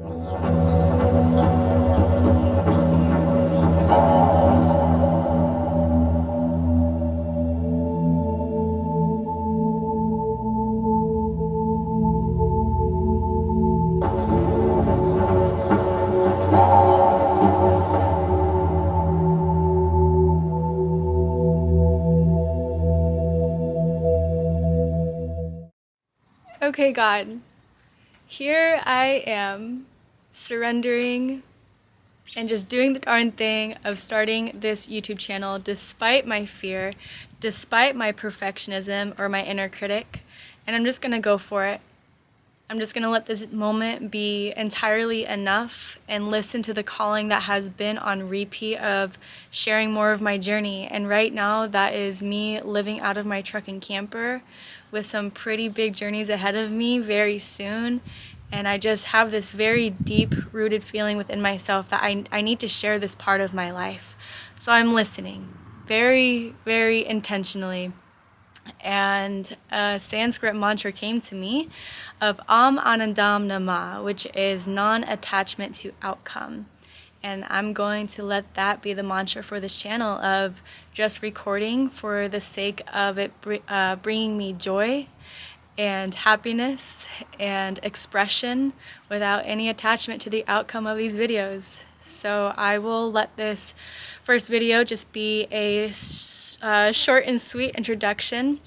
Okay, God, here I am surrendering and just doing the darn thing of starting this YouTube channel despite my fear, despite my perfectionism or my inner critic, and I'm just gonna go for it. I'm just gonna let this moment be entirely enough and listen to the calling that has been on repeat of sharing more of my journey. And right now, that is me living out of my truck and camper with some pretty big journeys ahead of me very soon. And I just have this very deep rooted feeling within myself that I need to share this part of my life. So I'm listening very, very intentionally. And a Sanskrit mantra came to me of Anandham Namah, which is non-attachment to outcome. And I'm going to let that be the mantra for this channel of just recording for the sake of it bringing me joy and happiness and expression without any attachment to the outcome of these videos. So I will let this first video just be a short and sweet introduction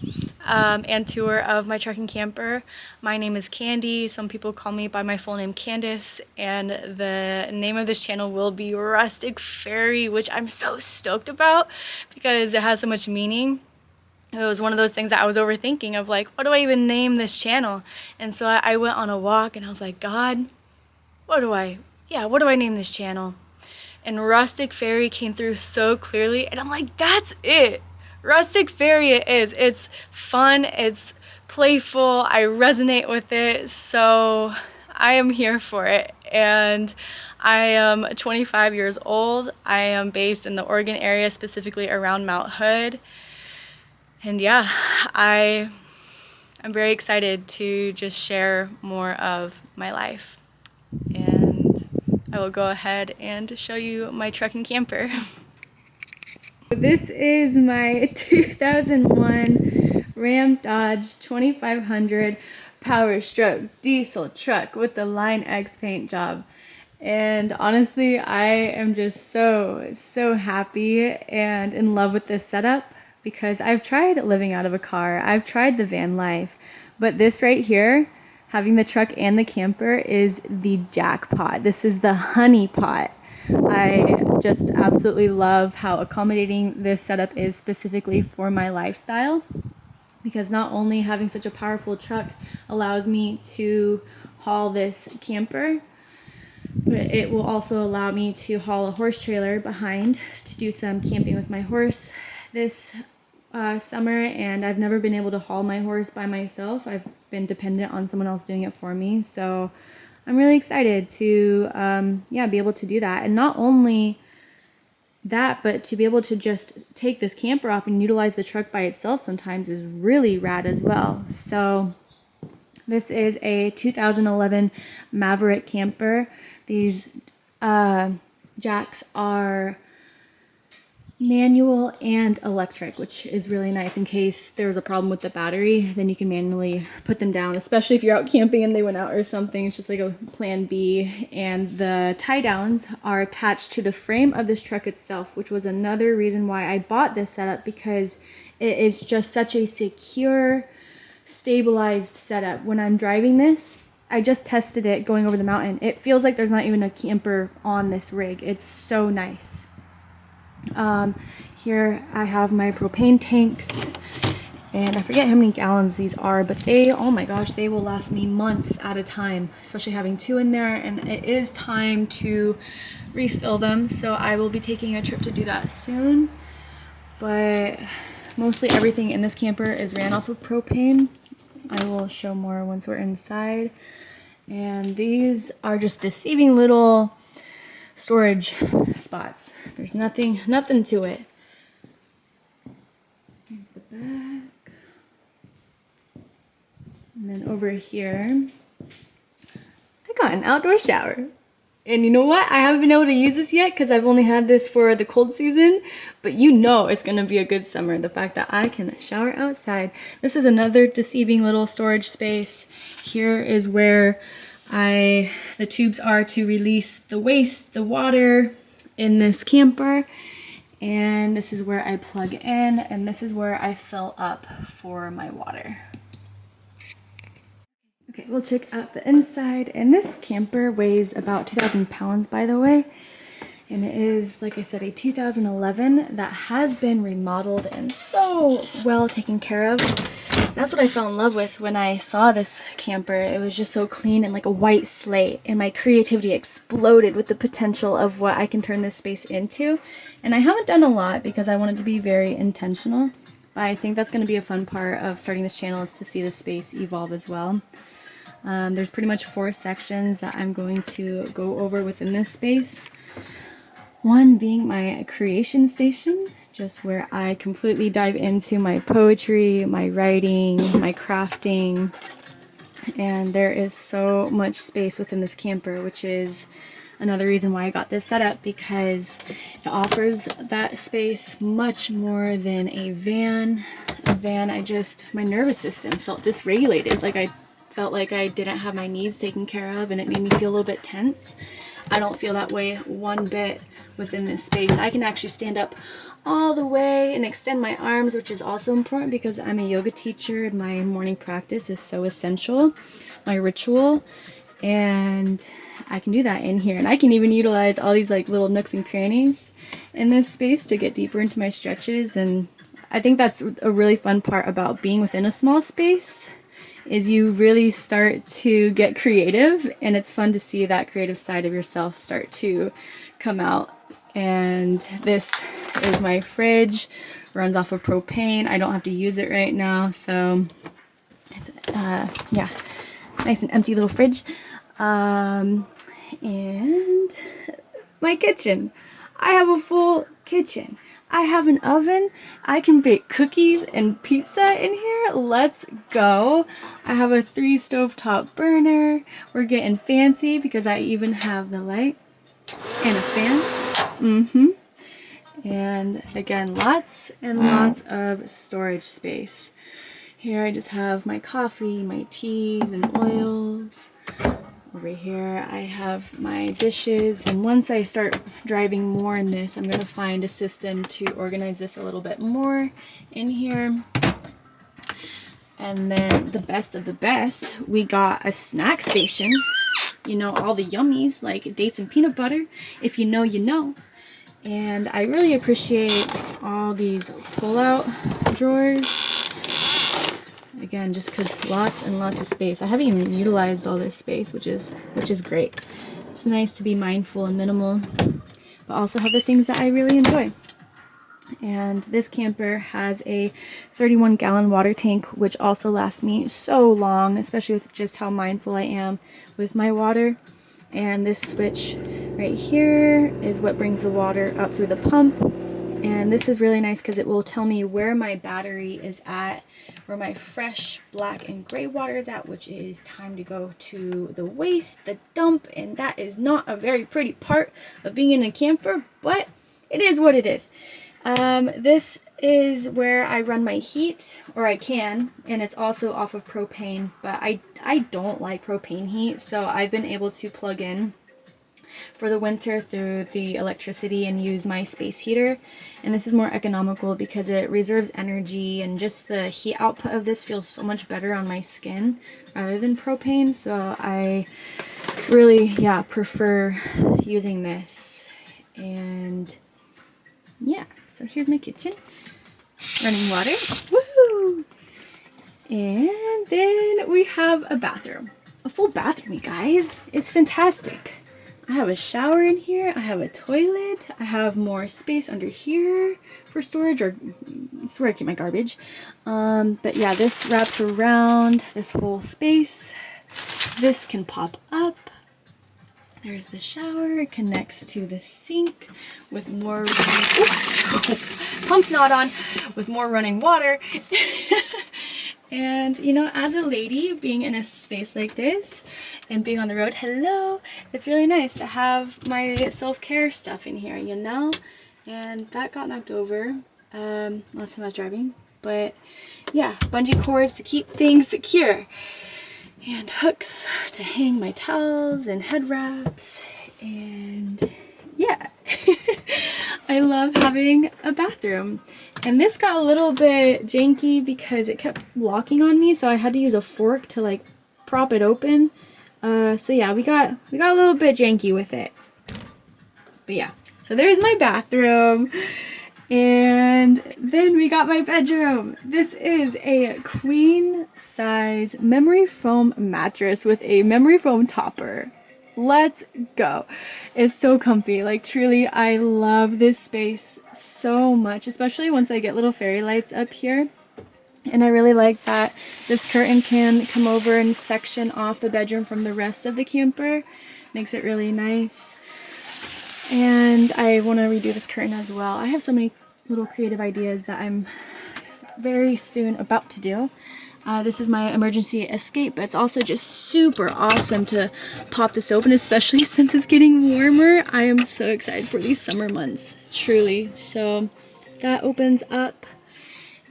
and tour of my truck and camper. My name is Candy. Some people call me by my full name, Candace, and the name of this channel will be Rustic Fairy, which I'm so stoked about because it has so much meaning. It was one of those things that I was overthinking of like, what do I even name this channel? And so I went on a walk and I was like, God, what do I name this channel? And Rustic Fairy came through so clearly and I'm like, that's it. Rustic Fairy it is. It's fun, it's playful, I resonate with it, so I am here for it. And I am 25 years old. I am based in the Oregon area, specifically around Mount Hood. And yeah, I'm very excited to just share more of my life. And I will go ahead and show you my truck and camper. This is my 2001 Ram Dodge 2500 Power Stroke diesel truck with the Line X paint job. And honestly, I am just so happy and in love with this setup because I've tried living out of a car, I've tried the van life, but this right here, having the truck and the camper, is the jackpot. This is the honey pot. I just absolutely love how accommodating this setup is specifically for my lifestyle, because not only having such a powerful truck allows me to haul this camper, but it will also allow me to haul a horse trailer behind to do some camping with my horse this summer. And I've never been able to haul my horse by myself. I've been dependent on someone else doing it for me. So I'm really excited to be able to do that. And not only that, but to be able to just take this camper off and utilize the truck by itself sometimes is really rad as well. So this is a 2011 Maverick camper. These jacks are manual and electric, which is really nice. In case there was a problem with the battery, then you can manually put them down, especially if you're out camping and they went out or something. It's just like a plan B. And the tie downs are attached to the frame of this truck itself, which was another reason why I bought this setup, because it is just such a secure, stabilized setup. When I'm driving this, I just tested it going over the mountain. It feels like there's not even a camper on this rig. It's so nice. Here I have my propane tanks, and I forget how many gallons these are, but oh my gosh, they will last me months at a time, especially having two in there, and it is time to refill them, so I will be taking a trip to do that soon. But mostly everything in this camper is ran off of propane. I will show more once we're inside. And these are just deceiving little storage spots. There's nothing to it. Here's the back. And then over here, I I got an outdoor shower. And you know what? I haven't been able to use this yet because I've only had this for the cold season, but you know it's going to be a good summer, the fact that I can shower outside. This is another deceiving little storage space. Here is where the tubes are to release the waste, the water in this camper. And this is where I plug in, and this is where I fill up for my water. Okay, we'll check out the inside, and this camper weighs about 2,000 pounds, by the way, and it is, like I said, a 2011 that has been remodeled and so well taken care of. That's what I fell in love with when I saw this camper. It was just so clean and like a white slate, and my creativity exploded with the potential of what I can turn this space into. And I haven't done a lot because I want it to be very intentional, but I think that's going to be a fun part of starting this channel, is to see the space evolve as well. There's pretty much 4 sections that I'm going to go over within this space. One being my creation station, just where I completely dive into my poetry, my writing, my crafting, and there is so much space within this camper, which is another reason why I got this set up, because it offers that space much more than a van. A van, my nervous system felt dysregulated, like I felt like I didn't have my needs taken care of, and it made me feel a little bit tense. I don't feel that way one bit within this space. I can actually stand up all the way and extend my arms, which is also important because I'm a yoga teacher and my morning practice is so essential, my ritual, and I can do that in here. And I can even utilize all these like little nooks and crannies in this space to get deeper into my stretches. And I think that's a really fun part about being within a small space, is you really start to get creative, and it's fun to see that creative side of yourself start to come out. And this is my fridge, runs off of propane. I don't have to use it right now, so it's, yeah, nice and empty little fridge. And my kitchen. I have a full kitchen. I have an oven. I can bake cookies and pizza in here. Let's go. I have a 3 stovetop burner. We're getting fancy because I even have the light and a fan. And again, lots and lots of storage space. Here I just have my coffee, my teas and oils. Over here I have my dishes, and once I start driving more in this, I'm going to find a system to organize this a little bit more in here. And then the best of the best, we got a snack station. You know, all the yummies like dates and peanut butter. If you know, you know. And I really appreciate all these pull-out drawers. Again, just because lots and lots of space. I haven't even utilized all this space, which is great. It's nice to be mindful and minimal, but also have the things that I really enjoy. And this camper has a 31-gallon water tank, which also lasts me so long, especially with just how mindful I am with my water. And this switch right here is what brings the water up through the pump. And this is really nice because it will tell me where my battery is at, where my fresh black and gray water is at, which is time to go to the waste, the dump, and that is not a very pretty part of being in a camper, but it is what it is. This is where I run my heat, or I can, and it's also off of propane, but I don't like propane heat, so I've been able to plug in for the winter through the electricity and use my space heater. And this is more economical because it reserves energy, and just the heat output of this feels so much better on my skin rather than propane. So I really, prefer using this. And yeah, so here's my kitchen. Running water. Woohoo! And then we have a bathroom. A full bathroom, you guys. It's fantastic. I have a shower in here, I have a toilet, I have more space under here for storage, or it's where I keep my garbage. But yeah, this wraps around this whole space. This can pop up. There's the shower, it connects to the sink with more pump's not on, with more running water. And you know, as a lady, being in a space like this and being on the road, hello, it's really nice to have my self-care stuff in here, you know? And that got knocked over last time I was driving. But yeah, bungee cords to keep things secure. And hooks to hang my towels and head wraps. And yeah, I love having a bathroom. And this got a little bit janky because it kept locking on me, so I had to use a fork to like prop it open. So yeah, we got a little bit janky with it. But yeah, so there's my bathroom. And then we got my bedroom. This is a queen size memory foam mattress with a memory foam topper. Let's go. It's so comfy. Like truly, I love this space so much, especially once I get little fairy lights up here. And I really like that this curtain can come over and section off the bedroom from the rest of the camper. Makes it really nice. And I want to redo this curtain as well. I have so many little creative ideas that I'm very soon about to do. This is my emergency escape, but it's also just super awesome to pop this open, especially since it's getting warmer. I am so excited for these summer months, truly. So that opens up,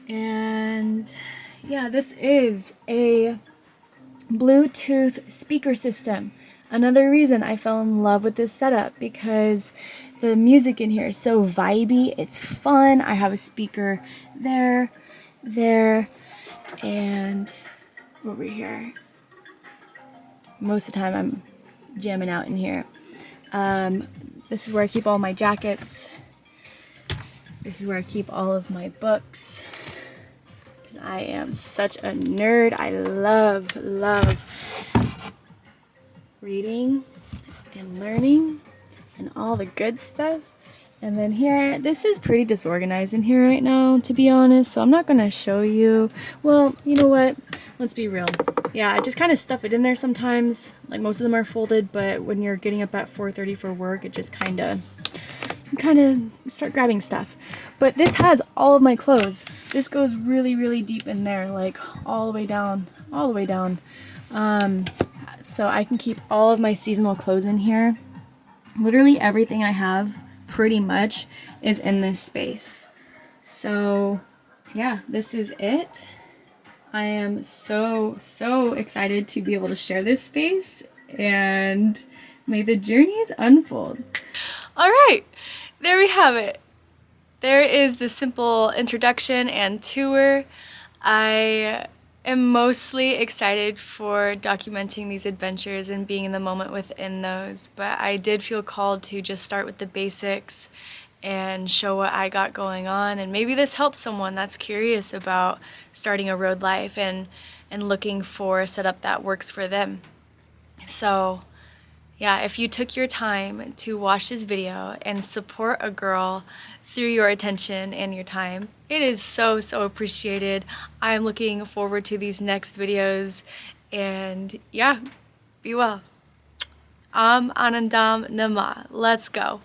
and yeah, this is a Bluetooth speaker system. Another reason I fell in love with this setup, because the music in here is so vibey, it's fun. I have a speaker there, and over here. Most of the time I'm jamming out in here. This is where I keep all my jackets. This is where I keep all of my books, because I am such a nerd. I love reading and learning and all the good stuff. And then here, this is pretty disorganized in here right now, to be honest, so I'm not gonna show you. Well, you know what? Let's be real. Yeah, I just kind of stuff it in there sometimes. Like, most of them are folded, but when you're getting up at 4:30 for work, it just kind of start grabbing stuff. But this has all of my clothes. This goes really deep in there, like all the way down. So I can keep all of my seasonal clothes in here. Literally everything I have pretty much is in this space. So yeah, this is it. I am so excited to be able to share this space, and may the journeys unfold. All right, there we have it. There is the simple introduction and tour. I am mostly excited for documenting these adventures and being in the moment within those, but I did feel called to just start with the basics and show what I got going on, and maybe this helps someone that's curious about starting a road life and looking for a setup that works for them. So yeah, if you took your time to watch this video and support a girl through your attention and your time, it is so appreciated. I'm looking forward to these next videos, and yeah, be well. Anandham Namah. Let's go.